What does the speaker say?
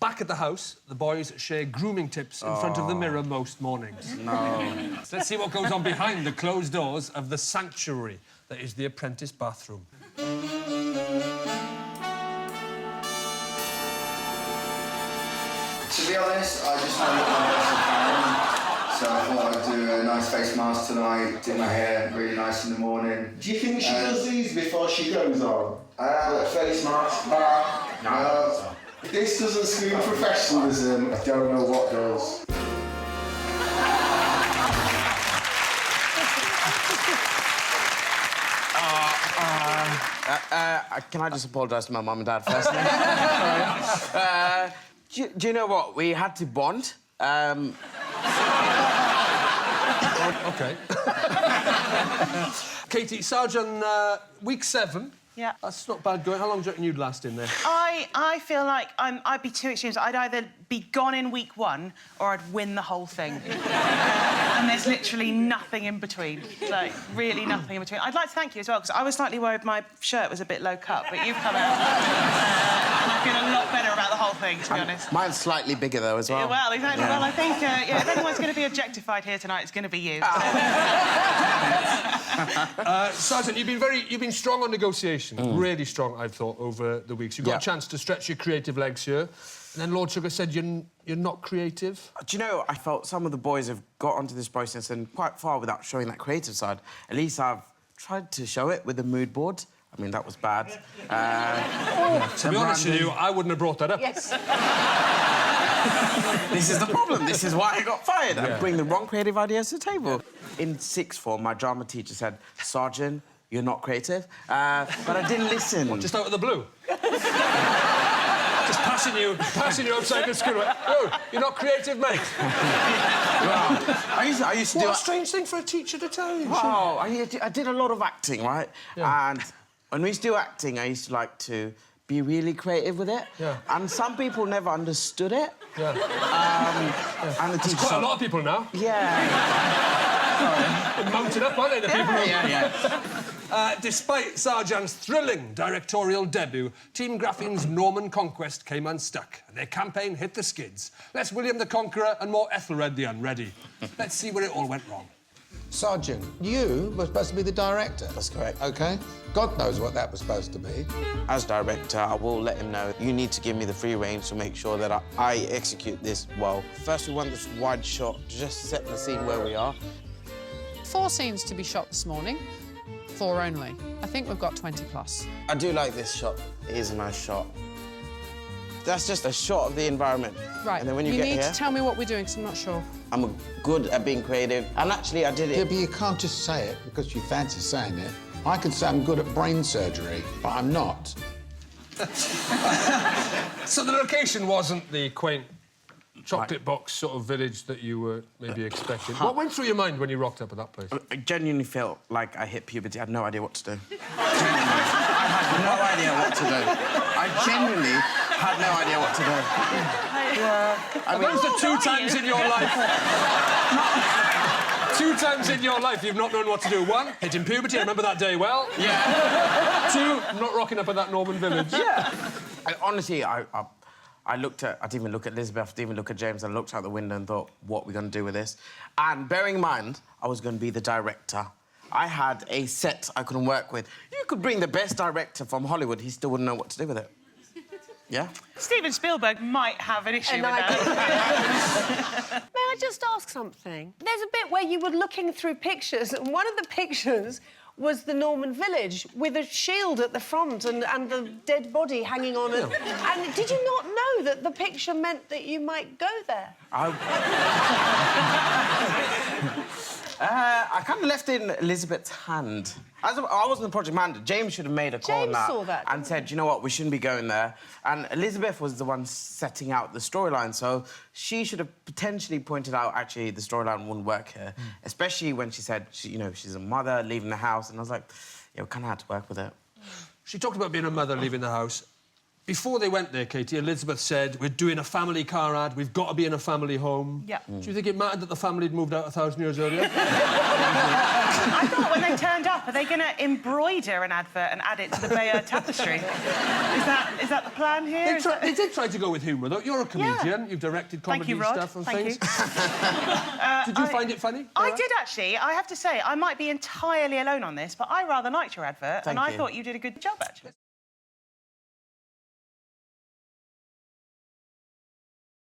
back at the house, the boys share grooming tips in front of the mirror most mornings. No. So let's see what goes on behind the closed doors of the sanctuary that is the Apprentice bathroom. To be honest, I just want to look my best I can. So I thought I'd do a nice face mask tonight, do my hair really nice in the morning. Do you think she does these before she goes on? Face mask. No. If this doesn't scream professionalism, I don't know what does. Can I just apologise to my mum and dad first? Do you know what? We had to bond. OK. Katie, Sergeant, week 7. Yeah. That's not bad going. How long do you reckon you'd last in there? I feel like I'd be two extremes. I'd either be gone in week 1 or I'd win the whole thing. And there's literally nothing in between. Like, really nothing in between. I'd like to thank you as well, because I was slightly worried my shirt was a bit low cut, but you've come out. And I feel a lot better about the whole thing, to be honest. Mine's slightly bigger, though, as well. Well, exactly. Yeah. Well, I think, if anyone's going to be objectified here tonight, it's going to be you. Sergeant, you've been strong on negotiation. Really strong, I've thought, over the weeks. You got a chance to stretch your creative legs here. And then Lord Sugar said you're not creative. Do you know, I felt some of the boys have got onto this process and quite far without showing that creative side. At least I've tried to show it with the mood board. I mean, that was bad. To be honest with you, I wouldn't have brought that up. Yes. This is the problem. This is why I got fired. I bring the wrong creative ideas to the table. In sixth form, my drama teacher said, Sergeant, you're not creative. But I didn't listen. What, just out of the blue? Just passing you outside the school. Oh, you're not creative, mate. Well, I used to do... What a strange thing for a teacher to tell you. Oh, I did a lot of acting, right? Yeah. And when we used to do acting, I used to like to be really creative with it. Yeah. And some people never understood it. Yeah. And the teacher... Quite a lot of people now. Yeah. They're mounted up, aren't they, the people who... Yeah. Despite Sergeant's thrilling directorial debut, Team Graphine's Norman conquest came unstuck, and their campaign hit the skids. Less William the Conqueror and more Ethelred the Unready. Let's see where it all went wrong. Sergeant, you were supposed to be the director. That's correct. OK? God knows what that was supposed to be. As director, I will let him know you need to give me the free range to make sure that I execute this well. First, we want this wide shot to just set the scene where we are. 4 scenes to be shot this morning. 4 only. I think we've got 20 plus. I do like this shot. It is a nice shot. That's just a shot of the environment. Right. And then when you get need here... to tell me what we're doing, because I'm not sure. I'm good at being creative. And actually, I did it... Yeah, but you can't just say it because you fancy saying it. I could say I'm good at brain surgery, but I'm not. So the location wasn't the quaint chocolate box sort of village that you were maybe expecting. What went through your mind when you rocked up at that place? I genuinely felt like I hit puberty. I had no idea what to do. Genuinely. I had no idea what to do. I genuinely had no idea what to do. Yeah. I mean... Those are 2 times in your life... 2 times in your life you've not known what to do. 1, hitting puberty, I remember that day well. Yeah. 2, not rocking up at that Norman village. Yeah. Honestly, I looked at... I didn't even look at Elizabeth, I didn't even look at James. I looked out the window and thought, what are we going to do with this? And bearing in mind, I was going to be the director. I had a set I couldn't work with. You could bring the best director from Hollywood, he still wouldn't know what to do with it. Yeah? Steven Spielberg might have an issue with that. May I just ask something? There's a bit where you were looking through pictures, and one of the pictures was the Norman village with a shield at the front and the dead body hanging on it. And did you not know that the picture meant that you might go there? I kind of left it in Elizabeth's hand. I wasn't the project manager. James should have made a call on that. James saw that. And said, you know what, we shouldn't be going there. And Elizabeth was the one setting out the storyline, so she should have potentially pointed out, actually, the storyline wouldn't work here. Especially when she said, she's a mother leaving the house. And I was like, yeah, we kind of had to work with it. She talked about being a mother leaving the house. Before they went there, Katie, Elizabeth said, we're doing a family car ad, we've got to be in a family home. Yeah. Do you think it mattered that the family had moved out 1,000 years earlier? I thought when they turned up, are they going to embroider an advert and add it to the Bayer tapestry? Is that the plan here? They did try to go with humour, though. You're a comedian. You've directed Thank comedy you, Rod. stuff and Thank things. you. Did you find it funny? I did, actually. I have to say, I might be entirely alone on this, but I rather liked your advert, and I you. thought you did a good job, actually.